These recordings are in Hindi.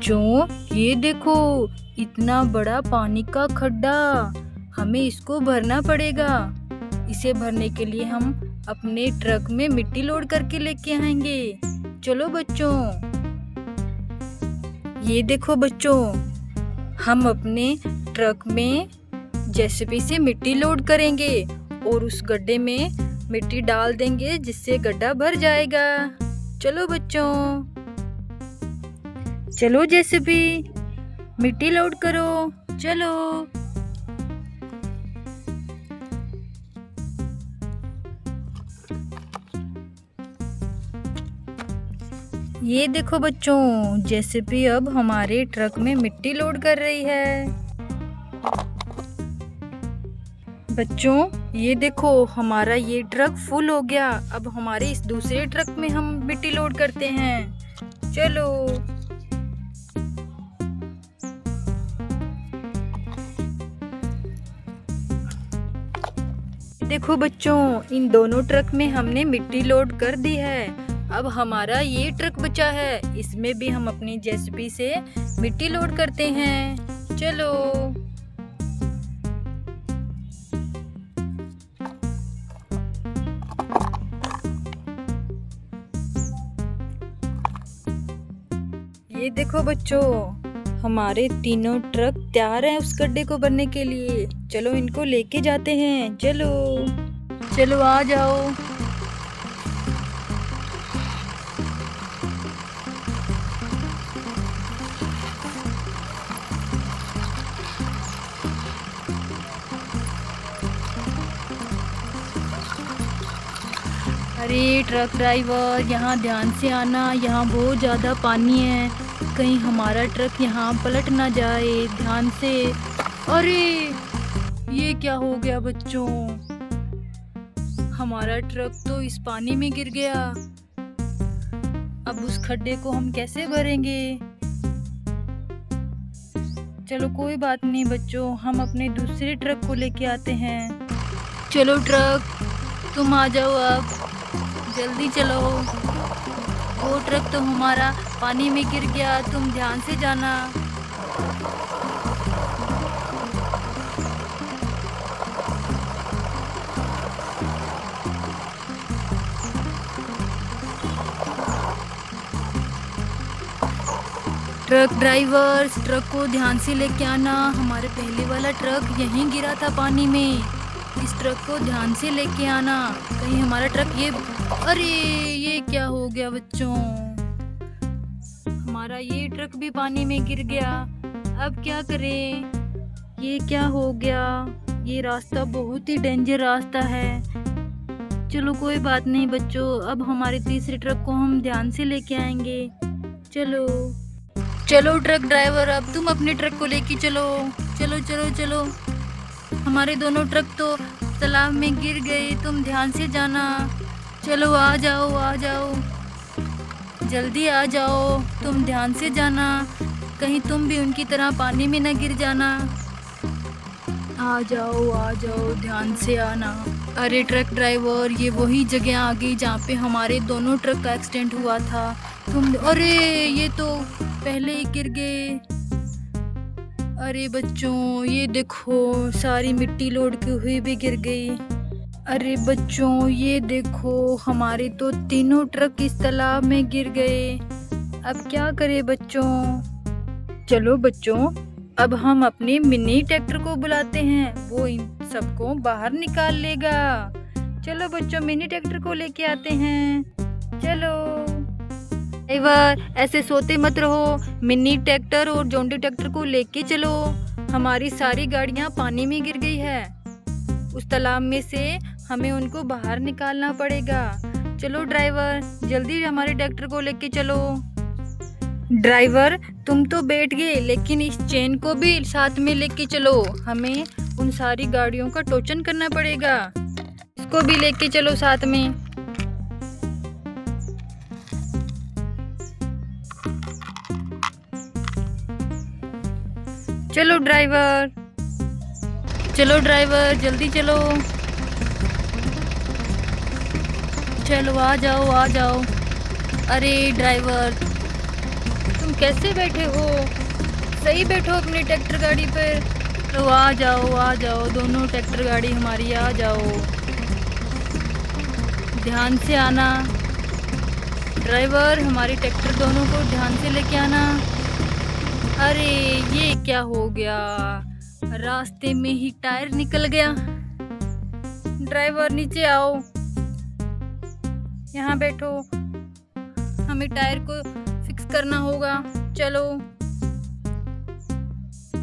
बच्चों, ये देखो, इतना बड़ा पानी का खड्डा। हमें इसको भरना पड़ेगा। इसे भरने के लिए हम अपने ट्रक में मिट्टी लोड करके लेके आएंगे। चलो बच्चों। ये देखो बच्चों, हम अपने ट्रक में जेसीबी से मिट्टी लोड करेंगे और उस गड्ढे में मिट्टी डाल देंगे, जिससे गड्ढा भर जाएगा। चलो बच्चों, चलो जेसीबी, मिट्टी लोड करो। चलो। ये देखो बच्चों, जेसीबी अब हमारे ट्रक में मिट्टी लोड कर रही है। बच्चों, ये देखो, हमारा ये ट्रक फुल हो गया। अब हमारे इस दूसरे ट्रक में हम मिट्टी लोड करते हैं। चलो। देखो बच्चों, इन दोनों ट्रक में हमने मिट्टी लोड कर दी है। अब हमारा ये ट्रक बचा है, इसमें भी हम अपनी जेसीबी से मिट्टी लोड करते हैं। चलो। ये देखो बच्चों, हमारे तीनों ट्रक तैयार हैं उस गड्ढे को भरने के लिए। चलो इनको लेके जाते हैं। चलो चलो, आ जाओ। अरे ट्रक ड्राइवर, यहाँ ध्यान से आना, यहाँ बहुत ज़्यादा पानी है। कहीं हमारा ट्रक यहाँ पलट ना जाए, ध्यान से। अरे ये क्या हो गया बच्चों, हमारा ट्रक तो इस पानी में गिर गया। अब उस खड्डे को हम कैसे भरेंगे? चलो कोई बात नहीं बच्चों, हम अपने दूसरे ट्रक को लेके आते हैं। चलो ट्रक, तुम आ जाओ, अब जल्दी चलो। वो ट्रक तो हमारा पानी में गिर गया, तुम ध्यान से जाना। ट्रक ड्राइवर, ट्रक को ध्यान से लेके आना। हमारे पहले वाला ट्रक यहीं गिरा था पानी में। इस ट्रक को ध्यान से लेके आना, कहीं हमारा ट्रक ये। अरे ये क्या हो गया बच्चों, हमारा ये ट्रक भी पानी में गिर गया। अब क्या करें? ये क्या हो गया? ये रास्ता बहुत ही डेंजर रास्ता है। चलो कोई बात नहीं बच्चों, अब हमारे तीसरे ट्रक को हम ध्यान से लेके आएंगे। चलो चलो ट्रक ड्राइवर, अब तुम अपने ट्रक को लेके चलो। चलो चलो चलो, हमारे दोनों ट्रक तो तालाब में गिर गए, तुम ध्यान से जाना। चलो आ जाओ, आ जाओ, जल्दी आ जाओ, तुम ध्यान से जाना, कहीं तुम भी उनकी तरह पानी में न गिर जाना। आ जाओ, ध्यान से आना। अरे ट्रक ड्राइवर, ये वही जगह आ गई जहाँ पे हमारे दोनों ट्रक का एक्सीडेंट हुआ था। अरे ये तो पहले ही गिर गए। अरे बच्चों, ये देखो, सारी मिट्टी लोड की हुई भी गिर गई। अरे बच्चों, ये देखो, हमारे तो तीनों ट्रक इस तालाब में गिर गए। अब क्या करें बच्चों? चलो बच्चों, अब हम अपने मिनी ट्रैक्टर को बुलाते हैं, वो इन सबको बाहर निकाल लेगा। चलो बच्चों, मिनी ट्रैक्टर को लेके आते हैं। चलो ड्राइवर, ऐसे सोते मत रहो, मिनी ट्रैक्टर और जोंडी ट्रैक्टर को लेके चलो। हमारी सारी गाड़ियां पानी में गिर गई है, उस तालाब में से हमें उनको बाहर निकालना पड़ेगा। चलो ड्राइवर, जल्दी हमारे ट्रैक्टर को लेके चलो। ड्राइवर, तुम तो बैठ गए, लेकिन इस चेन को भी साथ में लेके चलो, हमें उन सारी गाड़ियों का टोचन करना पड़ेगा। इसको भी लेके चलो साथ में। चलो ड्राइवर, चलो ड्राइवर, जल्दी चलो। चलो आ जाओ, आ जाओ। अरे ड्राइवर, तुम कैसे बैठे हो? सही बैठो अपनी ट्रैक्टर गाड़ी पर। तो आ जाओ दोनों ट्रैक्टर गाड़ी हमारी, आ जाओ। ध्यान से आना ड्राइवर, हमारी ट्रैक्टर दोनों को ध्यान से लेके आना। अरे ये क्या हो गया, रास्ते में ही टायर निकल गया। ड्राइवर नीचे आओ, यहाँ बैठो, हमें टायर को फिक्स करना होगा। चलो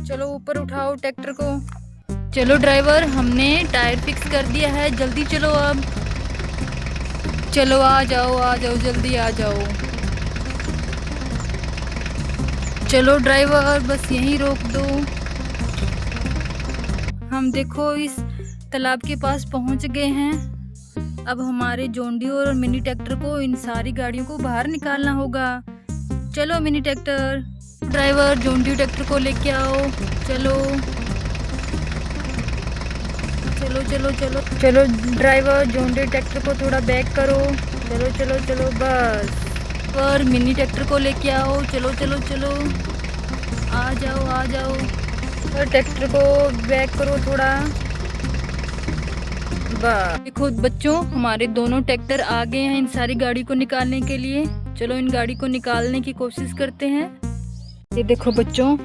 चलो ऊपर उठाओ ट्रैक्टर को। चलो ड्राइवर, हमने टायर फिक्स कर दिया है, जल्दी चलो अब। चलो आ जाओ जल्दी आ जाओ। चलो ड्राइवर, बस यहीं रोक दो। हम देखो इस तालाब के पास पहुंच गए हैं। अब हमारे जॉन डियर और मिनी ट्रैक्टर को इन सारी गाड़ियों को बाहर निकालना होगा। चलो mini tractor, driver John Deere tractor को लेके आओ। चलो चलो चलो चलो चलो ड्राइवर, जॉन डियर ट्रैक्टर को थोड़ा बैक करो। चलो चलो चलो बस। पर मिनी ट्रैक्टर को लेके आओ। चलो चलो चलो, आ जाओ। और ट्रैक्टर को बैक करो थोड़ा। बस देखो बच्चों, हमारे दोनों ट्रैक्टर आ गए हैं इन सारी गाड़ी को निकालने के लिए। चलो इन गाड़ी को निकालने की कोशिश करते हैं। ये देखो बच्चों,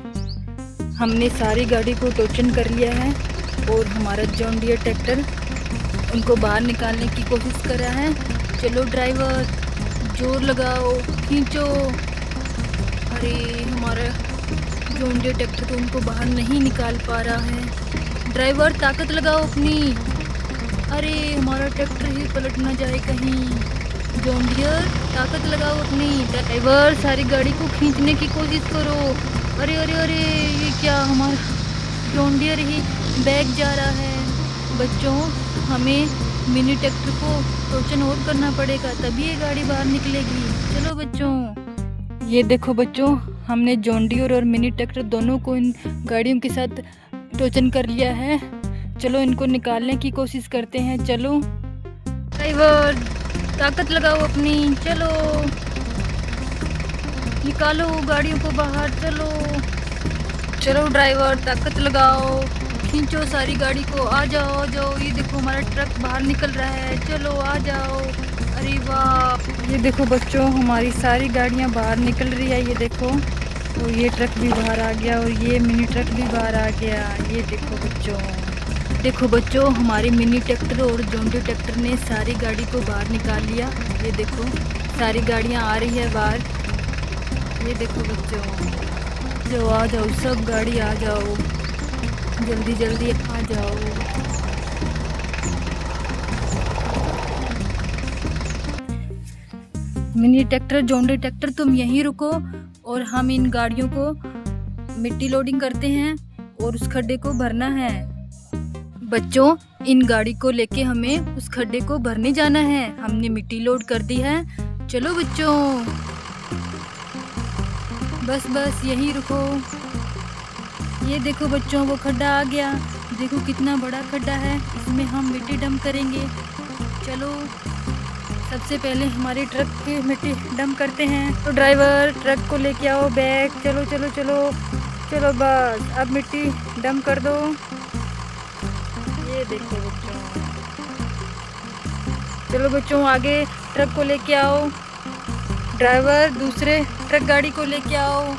हमने सारी गाड़ी को टोचन कर लिया है और हमारा जॉन डियर ट्रैक्टर उनको बाहर निकालने की कोशिश कर रहा है। चलो ड्राइवर, जोर लगाओ, खींचो। अरे हमारा जॉन डियर ट्रैक्टर तो उनको बाहर नहीं निकाल पा रहा है। ड्राइवर ताकत लगाओ अपनी। अरे हमारा ट्रैक्टर ही पलट ना जाए कहीं। जॉन डियर ताकत लगाओ अपनी। ड्राइवर सारी गाड़ी को खींचने की कोशिश करो। अरे अरे अरे ये क्या, हमारा जॉन डियर ही बैग जा रहा है। बच्चों, हमें मिनी ट्रैक्टर को टोचन और करना पड़ेगा, तभी ये गाड़ी बाहर निकलेगी। चलो बच्चों, ये देखो बच्चों, हमने जॉन डियर और मिनी ट्रैक्टर दोनों को इन गाड़ियों के साथ टोचन कर लिया है। चलो इनको निकालने की कोशिश करते हैं। चलो ड्राइवर, ताकत लगाओ अपनी। चलो निकालो गाड़ियों को बाहर। चलो ड्राइवर, ताकत लगाओ, खींचो सारी गाड़ी को। आ जाओ ये देखो हमारा ट्रक बाहर निकल रहा है। चलो आ जाओ। अरे वाह, ये देखो बच्चों, हमारी सारी गाड़ियां बाहर निकल रही है। ये देखो, और ये ट्रक भी बाहर आ गया और ये मिनी ट्रक भी बाहर आ गया। ये देखो बच्चों, हमारी मिनी ट्रैक्टर और जॉन डियर ट्रैक्टर ने सारी गाड़ी को बाहर निकाल लिया। ये देखो सारी गाड़ियां आ रही है बाहर। ये देखो बच्चों, जो आ जाओ, सब गाड़ी आ जाओ, जल्दी जल्दी आ जाओ। Mini tractor, John Deere tractor, तुम यहीं रुको और हम इन गाड़ियों को मिट्टी लोडिंग करते हैं और उस खड्डे को भरना है। बच्चों, इन गाड़ी को लेके हमें उस खड्डे को भरने जाना है। हमने मिट्टी लोड कर दी है। चलो बच्चों, बस यहीं रुको। ये देखो बच्चों, वो खड्डा आ गया। देखो कितना बड़ा खड्डा है, इसमें हम मिट्टी डंप करेंगे। चलो सबसे पहले हमारे ट्रक की मिट्टी डंप करते हैं। तो ड्राइवर, ट्रक को लेके आओ बैग। चलो चलो चलो चलो बस, अब मिट्टी डंप कर दो। ये देखो बच्चों, चलो बच्चों आगे ट्रक को लेके आओ। ड्राइवर, दूसरे ट्रक गाड़ी को लेके आओ।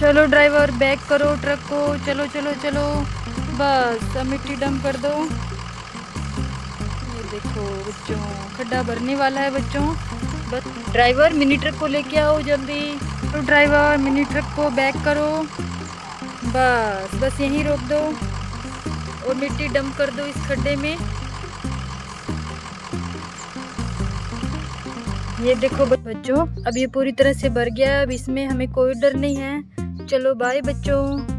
चलो ड्राइवर, बैक करो ट्रक को। चलो चलो चलो बस, अब मिट्टी डंप कर दो। ये देखो बच्चों, खड्डा भरने वाला है बच्चों। बस ड्राइवर, मिनी ट्रक को लेके आओ जल्दी। तो ड्राइवर, मिनी ट्रक को बैक करो। बस यहीं रोक दो और मिट्टी डंप कर दो इस खड्डे में। ये देखो बच्चों, अब ये पूरी तरह से भर गया। अब इसमें हमें कोई डर नहीं है। चलो बाय बच्चों।